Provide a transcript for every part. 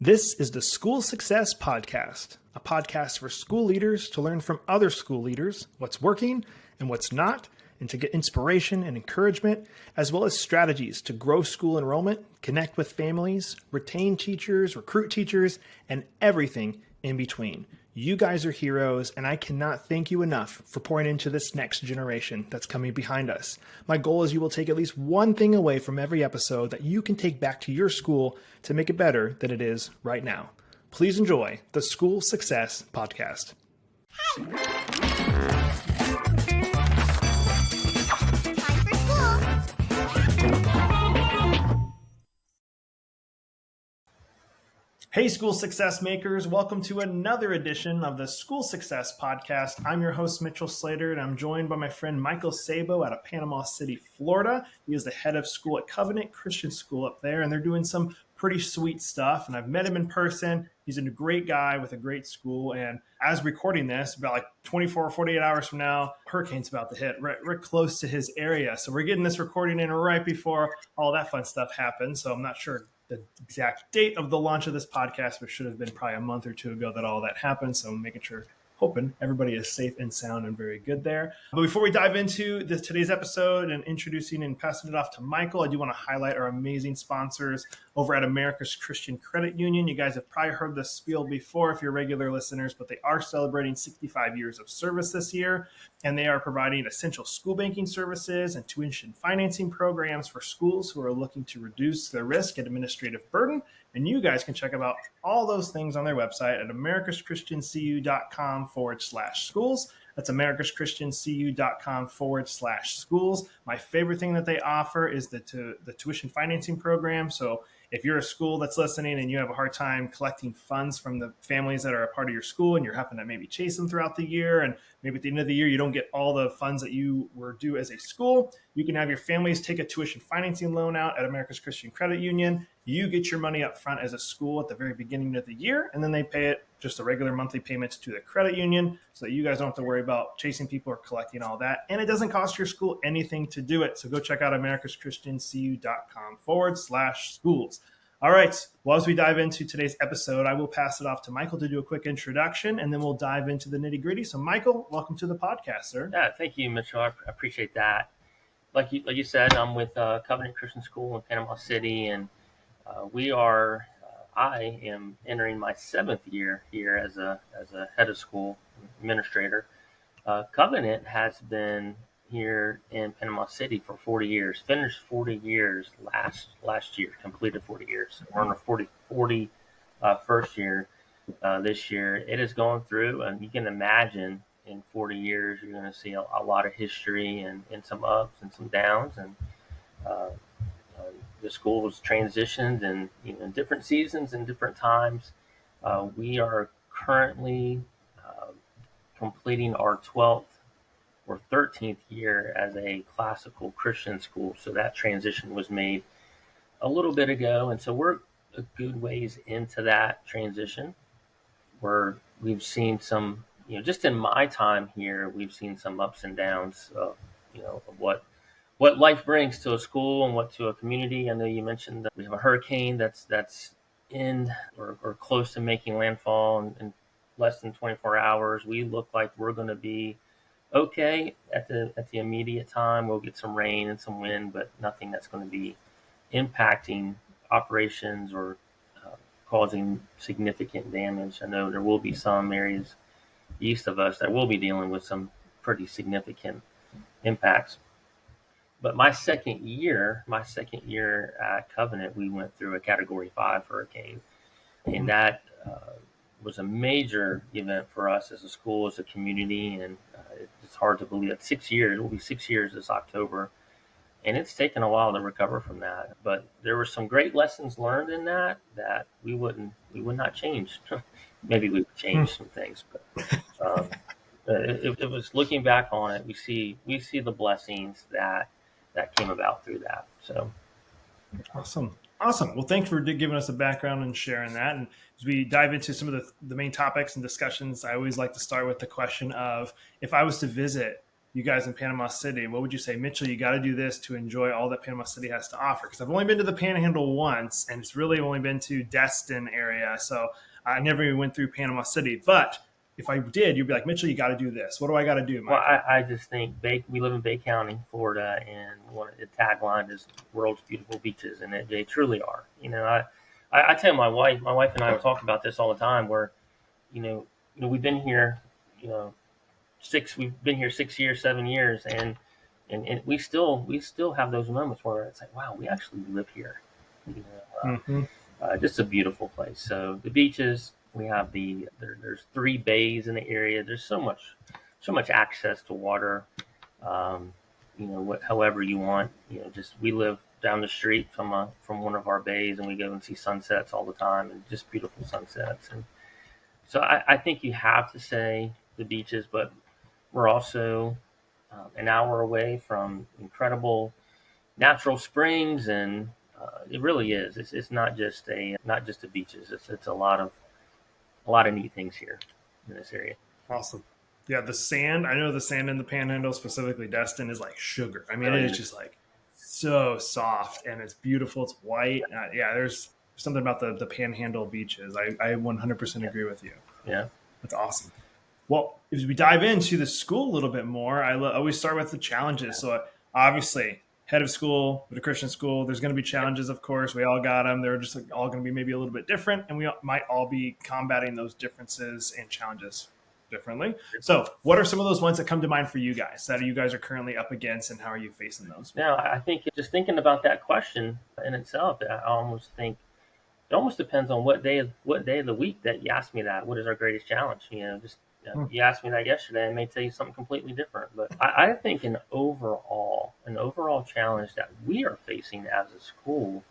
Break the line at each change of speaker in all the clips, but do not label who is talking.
This is the School Success Podcast, a podcast for school leaders to learn from other school leaders what's working and what's not, and to get inspiration and encouragement, as well as strategies to grow school enrollment, connect with families, retain teachers, recruit teachers, and everything in between. You guys are heroes, and I cannot thank you enough for pouring into this next generation that's coming behind us. My goal is you will take at least one thing away from every episode that you can take back to your school to make it better than it is right now. Please enjoy the School Success Podcast. Hey, School Success Makers. Welcome to another edition of the School Success Podcast. I'm your host, Mitchell Slater, and I'm joined by my friend Michael Sabo out of Panama City, Florida. He is the head of school at Covenant Christian School up there, and they're doing some pretty sweet stuff. And I've met him in person. He's a great guy with a great school. And as recording this, about like 24 or 48 hours from now, hurricane's about to hit. We're close to his area. So we're getting this recording in right before all that fun stuff happens. So I'm not sure the exact date of the launch of this podcast, which should have been probably a month or two ago that all that happened. So I'm hoping everybody is safe and sound and very good there. But before we dive into today's episode and introducing and passing it off to Michael, I do want to highlight our amazing sponsors over at America's Christian Credit Union. You guys have probably heard this spiel before if you're regular listeners, but they are celebrating 65 years of service this year, and they are providing essential school banking services and tuition financing programs for schools who are looking to reduce their risk and administrative burden. And you guys can check out all those things on their website at americaschristiancu.com/schools. That's americaschristiancu.com/schools. My favorite thing that they offer is the tuition financing program. So if you're a school that's listening and you have a hard time collecting funds from the families that are a part of your school and you're having to maybe chase them throughout the year, and maybe at the end of the year you don't get all the funds that you were due as a school, you can have your families take a tuition financing loan out at America's Christian Credit Union. You get your money up front as a school at the very beginning of the year, and then they pay it just the regular monthly payments to the credit union so that you guys don't have to worry about chasing people or collecting all that. And it doesn't cost your school anything to do it. So go check out americaschristiancu.com/schools. All right. Well, as we dive into today's episode, I will pass it off to Michael to do a quick introduction, and then we'll dive into the nitty gritty. So Michael, welcome to the podcast, sir.
Yeah, thank you, Mitchell. I appreciate that. Like you said, I'm with Covenant Christian School in Panama City, and I am entering my 7th year here as a head of school administrator. Covenant has been here in Panama City for 40 years, finished 40 years last year, completed 40 years. We're on our 41st year this year. It has gone through, and you can imagine in 40 years, you're going to see a lot of history and some ups and some downs. And the school was transitioned and in different seasons and different times. We are currently completing our 12th or 13th year as a classical Christian school. So that transition was made a little bit ago. And so we're a good ways into that transition where we've seen some, just in my time here, we've seen some ups and downs of what life brings to a school and what to a community. I know you mentioned that we have a hurricane that's in or close to making landfall in less than 24 hours. We look like we're going to be okay at the immediate time. We'll get some rain and some wind, but nothing that's going to be impacting operations or causing significant damage. I know there will be some areas east of us that will be dealing with some pretty significant impacts. But my second year at Covenant, we went through a Category 5 hurricane, and that was a major event for us as a school, as a community, and it's hard to believe that 6 years. It will be 6 years this October, and it's taken a while to recover from that. But there were some great lessons learned in that we would not change. Maybe we would change some things, but it was, looking back on it, we see the blessings that came about through that. So
awesome. Well, thanks for giving us a background and sharing that. And as we dive into some of the main topics and discussions, I always like to start with the question of, if I was to visit you guys in Panama City, what would you say, Mitchell, you got to do this to enjoy all that Panama City has to offer? Because I've only been to the Panhandle once, and it's really only been to Destin area. So I never even went through Panama City. But if I did, you'd be like, Mitchell, you got to do this. What do I got to do, Mike?
Well, I just think we live in Bay County, Florida, and one of the tagline is "World's Beautiful Beaches," and they truly are. I tell my wife and I were talking about this all the time. Where, we've been here, we've been here 6 years, 7 years, and we still have those moments where it's like, wow, we actually live here. Just a beautiful place. So the beaches. We have there's 3 bays in the area. There's so much access to water. However you want. We live down the street from one of our bays, and we go and see sunsets all the time, and just beautiful sunsets. And so I think you have to say the beaches, but we're also an hour away from incredible natural springs, and it really is. It's not just the beaches. It's a lot of neat things here in this area.
Awesome. Yeah, the sand. I know the sand in the Panhandle, specifically Destin, is like sugar. I mean, it is just like so soft, and it's beautiful. It's white. There's something about the Panhandle beaches. I 100% agree with you.
Yeah,
that's awesome. Well, as we dive into the school a little bit more, I always start with the challenges. So obviously, head of school with a Christian school, there's going to be challenges, of course. We all got them. They're just all going to be maybe a little bit different, and we might all be combating those differences and challenges differently. So what are some of those ones that come to mind for you guys that you guys are currently up against, and how are you facing those?
Now, I think just thinking about that question in itself, I almost think it almost depends on what day of the week that you ask me that. What is our greatest challenge? You asked me that yesterday, I may tell you something completely different. But I think an overall challenge that we are facing as a school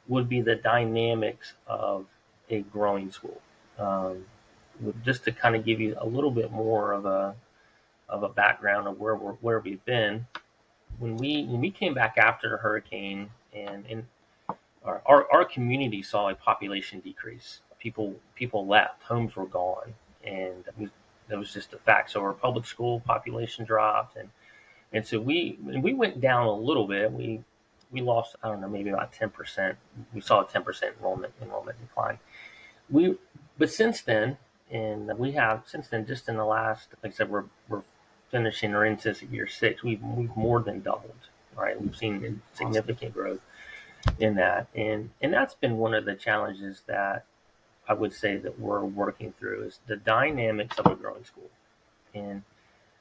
would be the dynamics of a growing school. Just to kind of give you a little bit more of a background of where we've been. When we came back after the hurricane, and our community saw a population decrease. People left, homes were gone, and that was just a fact. So our public school population dropped, and so we went down a little bit. We lost, I don't know, maybe about 10%. We saw a 10% enrollment decline. But since then, just in the last, like I said, we're finishing or into year 6. We've more than doubled. Right, we've seen significant growth in that, and that's been one of the challenges that I would say that we're working through, is the dynamics of a growing school. And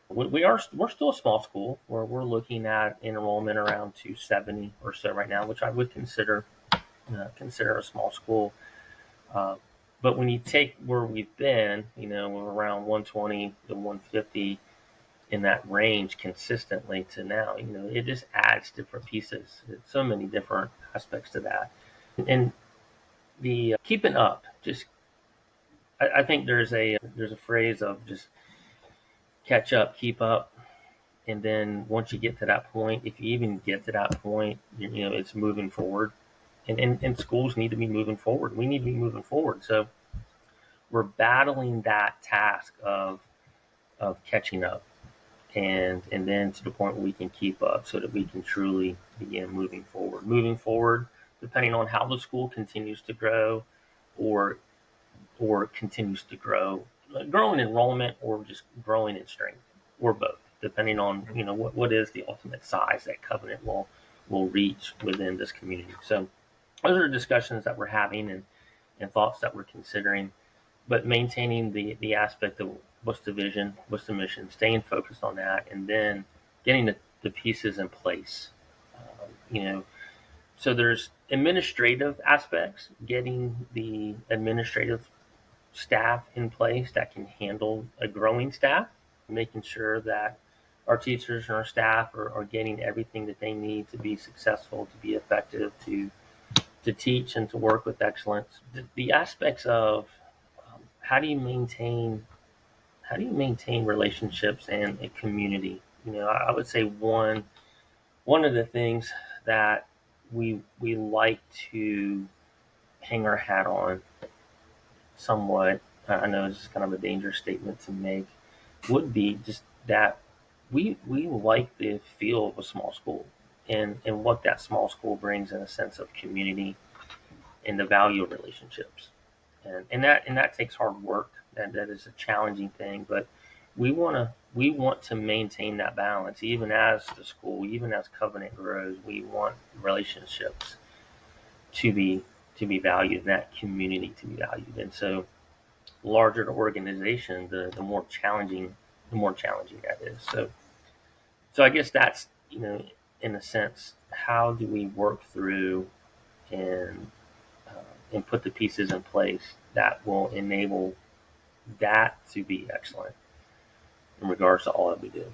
we're still a small school where we're looking at enrollment around 270 or so right now, which I would consider a small school. But when you take where we've been, we're around 120 to 150 in that range consistently to now, it just adds different pieces. There's so many different aspects to that. And the keeping up, I think there's a phrase of just catch up, keep up. And then once you get to that point, if you even get to that point, it's moving forward. And schools need to be moving forward. We need to be moving forward. So we're battling that task of catching up. And then to the point where we can keep up, so that we can truly begin moving forward, depending on how the school continues to grow, or continues to grow in enrollment, or just growing in strength, or both, depending on what is the ultimate size that Covenant will reach within this community. So those are discussions that we're having, and thoughts that we're considering, but maintaining the aspect of what's the vision, what's the mission, staying focused on that, and then getting the pieces in place. So there's administrative aspects, getting the administrative staff in place that can handle a growing staff, making sure that our teachers and our staff are getting everything that they need to be successful, to be effective, to teach and to work with excellence. The aspects of how do you maintain relationships and a community? I would say one of the things that we like to hang our hat on somewhat, I know it's kind of a dangerous statement to make, would be just that we like the feel of a small school and what that small school brings in a sense of community and the value of relationships. And that takes hard work. That is a challenging thing, but we want to maintain that balance even as the school, even as Covenant grows. We want relationships to be valued and that community to be valued. And so larger the organization, the more challenging that is. So I guess that's, in a sense, how do we work through and and put the pieces in place that will enable that to be excellent in regards to all that we do.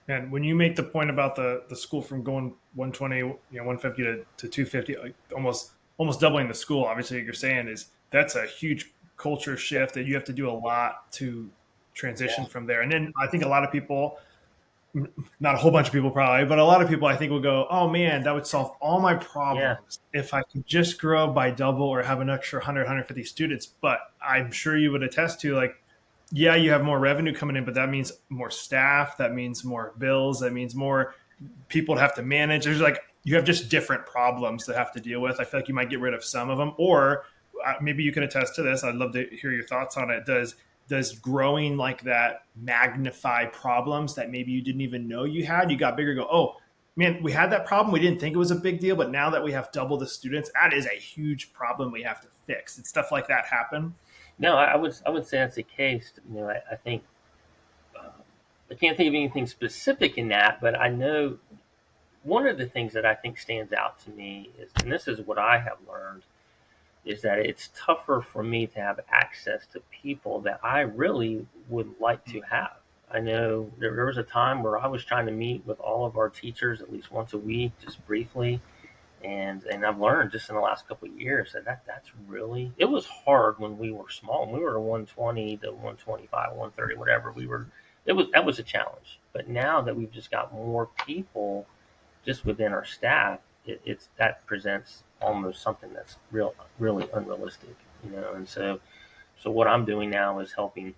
And when you make the point about the school from going 120, 150 to 250, like almost doubling the school, obviously what you're saying is that's a huge culture shift that you have to do a lot to transition from there. And then I think a lot of people, not a whole bunch of people probably, but a lot of people I think will go, oh man, that would solve all my problems if I could just grow by double or have an extra 100, 150 students. But I'm sure you would attest to, like, yeah, you have more revenue coming in, but that means more staff, that means more bills, that means more people to have to manage. There's like, you have just different problems to have to deal with. I feel like you might get rid of some of them, or maybe you can attest to this. I'd love to hear your thoughts on it. Does growing like that magnify problems that maybe you didn't even know you had? You got bigger, go, oh man, we had that problem. We didn't think it was a big deal, but now that we have double the students, that is a huge problem we have to fix. Did stuff like that happen?
No, I would say that's the case. I think I can't think of anything specific in that, but I know one of the things that I think stands out to me is, and this is what I have learned, is that it's tougher for me to have access to people that I really would like to have. I know there was a time where I was trying to meet with all of our teachers at least once a week, just briefly. And I've learned just in the last couple of years that's really, it was hard when we were small. When we were 120 to 125, 130, whatever that was a challenge. But now that we've just got more people just within our staff, that presents almost something that's really unrealistic, And so what I'm doing now is helping,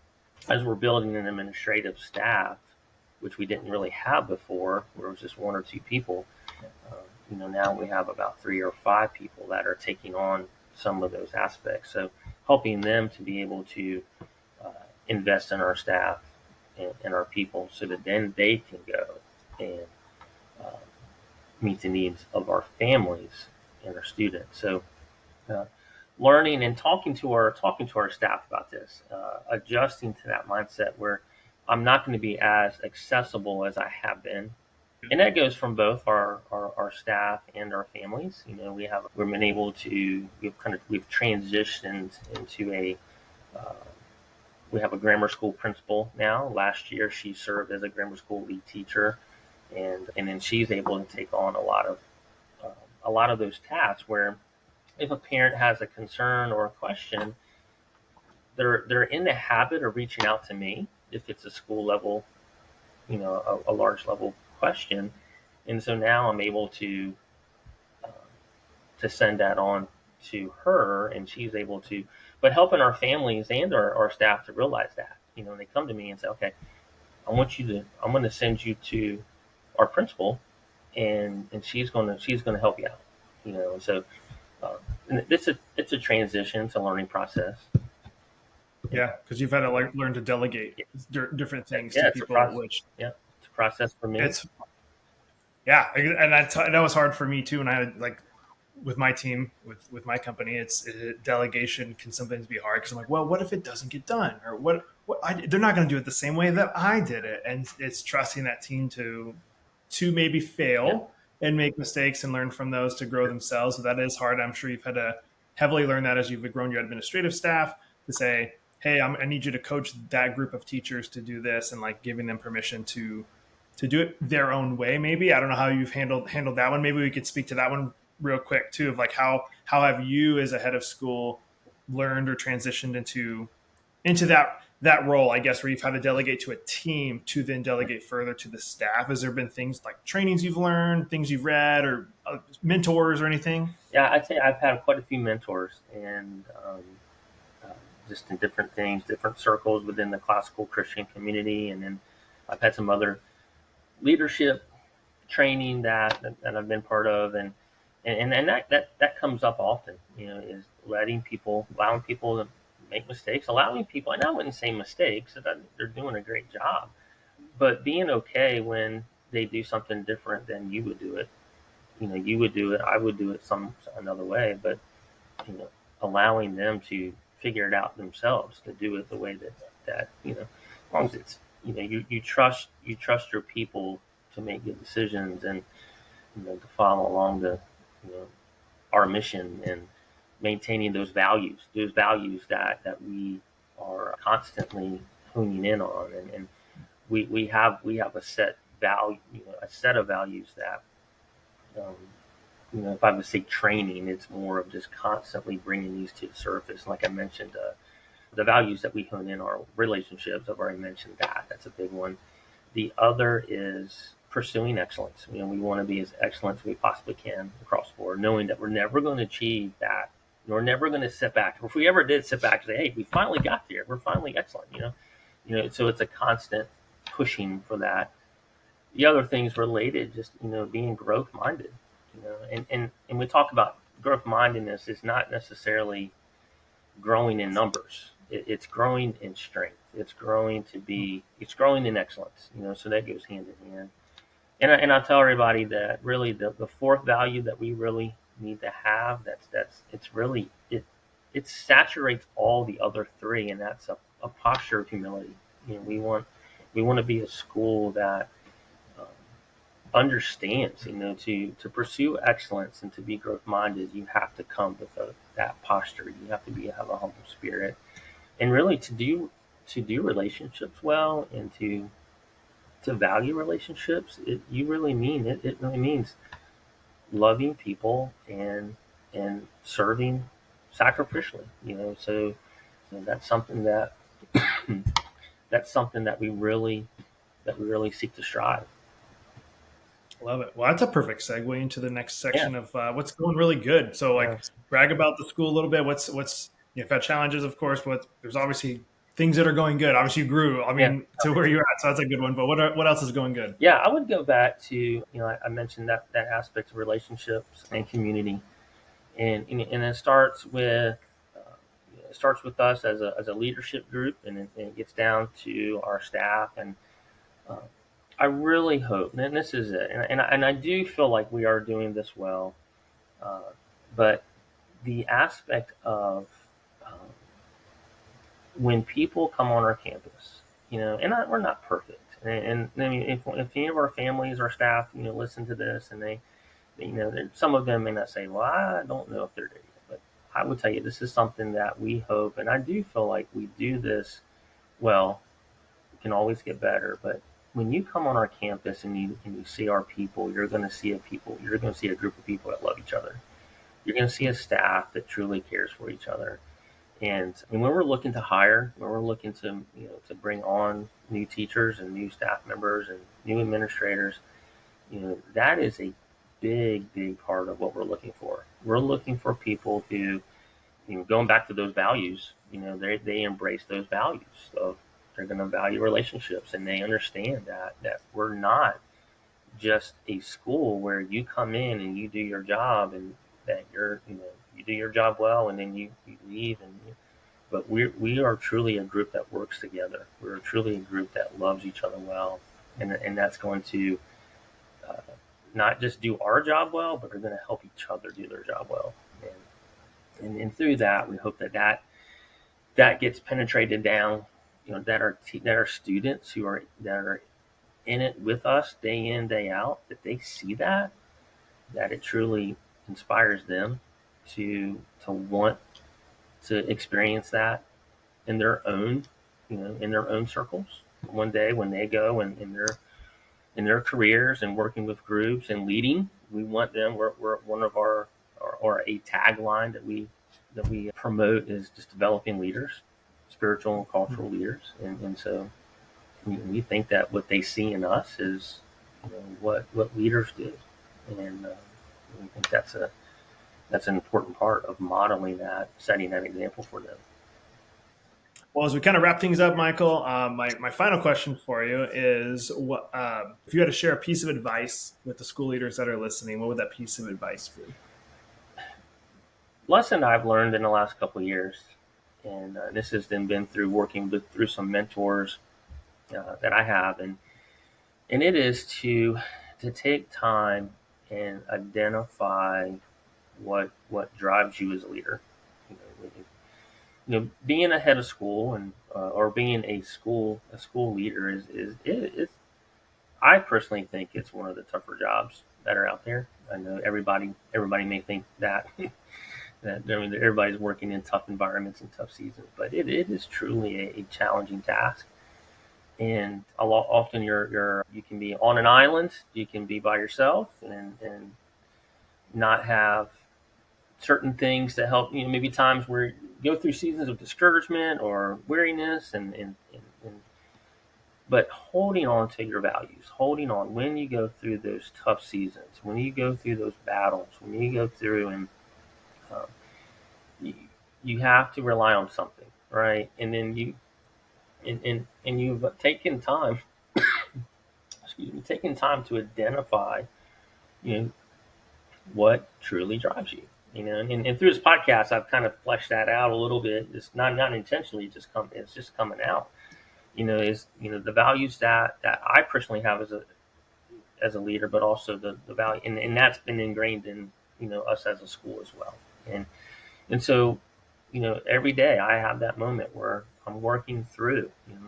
as we're building an administrative staff, which we didn't really have before, where it was just one or two people. Now we have about 3 or 5 people that are taking on some of those aspects. So helping them to be able to invest in our staff and our people, so that then they can go and meet the needs of our families and our students. So learning and talking to our staff about this, adjusting to that mindset where I'm not going to be as accessible as I have been. And that goes from both our staff and our families. We've been able to, we've transitioned into we have a grammar school principal now. Last year, she served as a grammar school lead teacher, and then she's able to take on a lot of those tasks where if a parent has a concern or a question, they're in the habit of reaching out to me if it's a school level, a large level question. And so now I'm able to send that on to her, and she's able to, but helping our families and our staff to realize that, they come to me and say, okay, I'm going to send you to our principal, and she's going to help you out, and so and it's a transition, it's a learning process.
Yeah, because you've had to learn to delegate different things to people.
It's a process for me.
And that was hard for me too. And I had with my team, with my company, delegation can sometimes be hard because I'm like, well, what if it doesn't get done, or they're not going to do it the same way that I did it, and it's trusting that team to maybe fail and make mistakes and learn from those to grow themselves. So that is hard. I'm sure you've had to heavily learn that as you've grown your administrative staff to say, hey, I need you to coach that group of teachers to do this, and giving them permission to do it their own way. Maybe I don't know how you've handled that one. Maybe we could speak to that one real quick too, of how have you as a head of school learned or transitioned into that role, I guess, where you've had to delegate to a team to then delegate further to the staff. Has there been things like trainings you've learned, things you've read, or mentors or anything?
Yeah, I'd say I've had quite a few mentors, and just in different things, different circles within the classical Christian community. And then I've had some other leadership training that I've been part of, and that comes up often, is allowing people to make mistakes, allowing people, and I wouldn't say mistakes, that they're doing a great job, but being okay when they do something different than you would do it. You would do it, I would do it another way, but allowing them to figure it out themselves, to do it the way that as long as it's you trust your people to make good decisions, and to follow along our mission, and maintaining those values that we are constantly honing in on, and we have a set of values that if I would say training, it's more of just constantly bringing these to the surface. Like I mentioned, the values that we hone in our relationships. I've already mentioned that. That's a big one. The other is pursuing excellence. We want to be as excellent as we possibly can across the board, knowing that we're never going to achieve that. We're never going to sit back. If we ever did sit back and say, "Hey, we finally got there. We're finally excellent," So it's a constant pushing for that. The other things related, just being growth minded. And we talk about growth mindedness is not necessarily growing in numbers. It's growing in strength. It's growing in excellence. So that goes hand in hand. And I tell everybody that really the fourth value that we really need to have, it saturates all the other three, and that's a posture of humility. We want to be a school that understands, to pursue excellence and to be growth minded, you have to come with that posture. You have to have a humble spirit, and really to do relationships well, and to value relationships. It really means loving people and serving sacrificially. So that's something that we really seek to strive.
Love it. Well, that's a perfect segue into the next section of what's going really good. So, brag about the school a little bit. What's you've had challenges, of course, but there's obviously things that are going good. Obviously, you grew. To where you're at, so that's a good one. But what else is going good?
Yeah, I would go back to I mentioned that aspect of relationships and community, and it starts with us as a leadership group, and it gets down to our staff. And I really hope, and this is it, and I do feel like we are doing this well, but the aspect of when people come on our campus, and we're not perfect, and I mean, if any of our families or staff, listen to this, and they some of them may not say, well, I don't know if they're there yet, but I would tell you, this is something that we hope, and I do feel like we do this well. We can always get better, but when you come on our campus and you see our people, you're going to see a group of people that love each other. You're going to see a staff that truly cares for each other. And when we're looking to hire, when we're looking to to bring on new teachers and new staff members and new administrators, that is a big part of what we're looking for. We're looking for people who, going back to those values, they embrace those values of, they're going to value relationships, and they understand that we're not just a school where you come in and you do your job, and that you do your job well, and then you leave. But we are truly a group that works together. We're truly a group that loves each other well, and that's going to not just do our job well, but are going to help each other do their job well. And through that, we hope that gets penetrated down. That our students that are in it with us day in, day out, that they see that it truly inspires them to want to experience that in their own circles one day when they go and in their careers and working with groups and leading. We want them. We're one of our or a tagline that we promote is just developing leaders, spiritual and cultural leaders, and so we think that what they see in us is what leaders do, and we think that's an important part of modeling that, setting that example for them.
Well, as we kind of wrap things up, Michael, my final question for you is, what if you had to share a piece of advice with the school leaders that are listening, what would that piece of advice be?
Lesson I've learned in the last couple of years, and this has then been through working through some mentors that I have, and it is to take time and identify what drives you as a leader. Being a head of school and or being a school leader is I personally think it's one of the tougher jobs that are out there. I know everybody may think that that everybody's working in tough environments and tough seasons, but it is truly a challenging task. And often you can be on an island, you can be by yourself, and not have certain things that help. Maybe times where you go through seasons of discouragement or weariness, and but holding on to your values, holding on when you go through those tough seasons, when you go through those battles, when you go through and you have to rely on something, right? And then you've taken time, taken time to identify, what truly drives you. And through this podcast, I've kind of fleshed that out a little bit. It's not intentionally, it's just coming out. The values that I personally have as a leader, but also the value, and that's been ingrained in us as a school as well. And so every day I have that moment where I'm working through in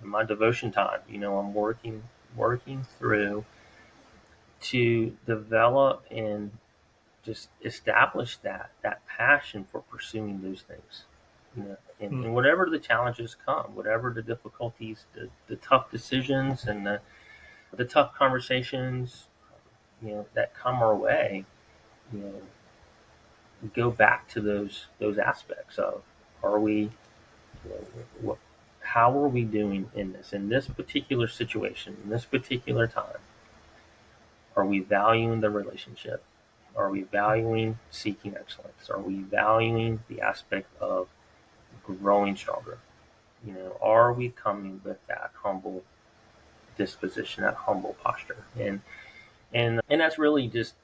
my devotion time. I'm working through to develop and just establish that passion for pursuing those things. And whatever the challenges come, whatever the difficulties, the tough decisions and the tough conversations, that come our way, we go back to those aspects of, are we, how are we doing in this particular situation, in this particular time? Are we valuing the relationship? Are we valuing seeking excellence? Are we valuing the aspect of growing stronger? Are we coming with that humble disposition, that humble posture? And that's really just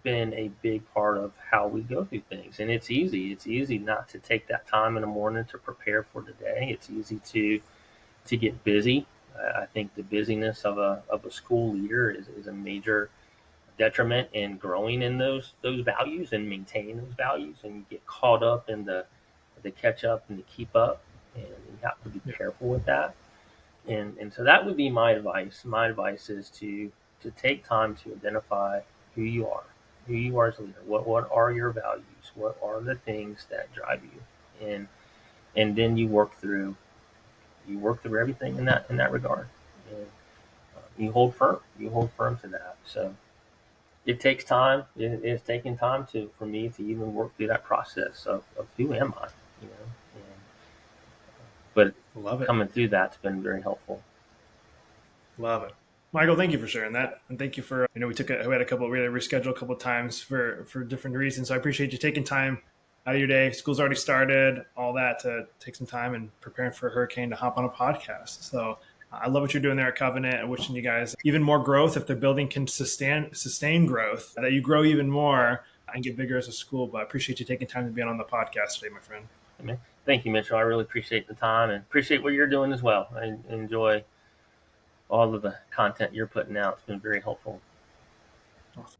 been a big part of how we go through things. And it's easy not to take that time in the morning to prepare for the day. It's easy to get busy. I think the busyness of a school leader is a major detriment in growing in those values and maintaining those values. And you get caught up in the catch up and the keep up, and you have to be careful with that. And so that would be my advice. My advice is to take time to identify who you are as a leader. What are your values? What are the things that drive you? And then you work through everything in that regard. And you hold firm to that. So it takes time. It's taking time for me to even work through that process of who am I, but
Love it.
Coming through that's been very helpful.
Love it. Michael, thank you for sharing that. And thank you for, we had rescheduled a couple of times for different reasons. So I appreciate you taking time out of your day. School's already started, all that, to take some time and preparing for a hurricane to hop on a podcast. So I love what you're doing there at Covenant, and wishing you guys even more growth. If the building can sustain growth, that you grow even more and get bigger as a school. But I appreciate you taking time to be on the podcast today, my friend.
Thank you, Mitchell. I really appreciate the time and appreciate what you're doing as well. I enjoy all of the content you're putting out. It's been very helpful.
Awesome.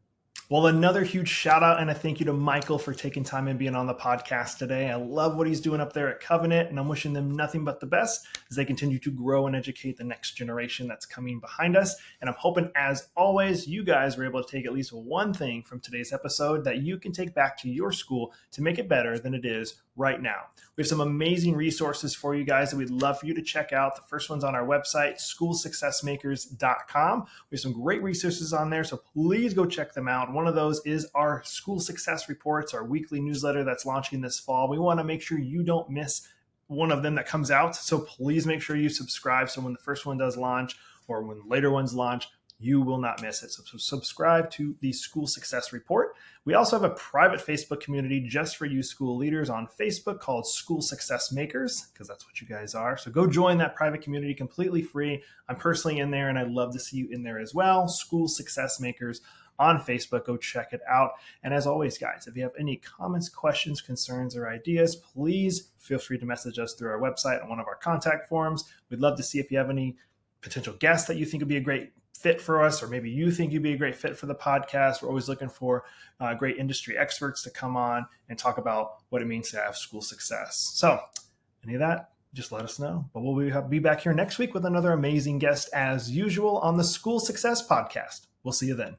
Well, another huge shout out and a thank you to Michael for taking time and being on the podcast today. I love what he's doing up there at Covenant, and I'm wishing them nothing but the best as they continue to grow and educate the next generation that's coming behind us. And I'm hoping, as always, you guys were able to take at least one thing from today's episode that you can take back to your school to make it better than it is right now. We have some amazing resources for you guys that we'd love for you to check out. The first one's on our website, schoolsuccessmakers.com. We have some great resources on there, so please go check them out. One of those is our School Success Reports, our weekly newsletter that's launching this fall. We want to make sure you don't miss one of them that comes out, so please make sure you subscribe so when the first one does launch or when later ones launch, You will not miss it. So subscribe to the School Success Report. We also have a private Facebook community just for you school leaders on Facebook called School Success Makers, because that's what you guys are. So go join that private community completely free. I'm personally in there, and I'd love to see you in there as well. School Success Makers on Facebook. Go check it out. And as always, guys, if you have any comments, questions, concerns, or ideas, please feel free to message us through our website on one of our contact forms. We'd love to see if you have any potential guests that you think would be a great fit for us, or maybe you think you'd be a great fit for the podcast. We're always looking for great industry experts to come on and talk about what it means to have school success. So any of that, just let us know. But we'll be back here next week with another amazing guest as usual on the School Success Podcast. We'll see you then.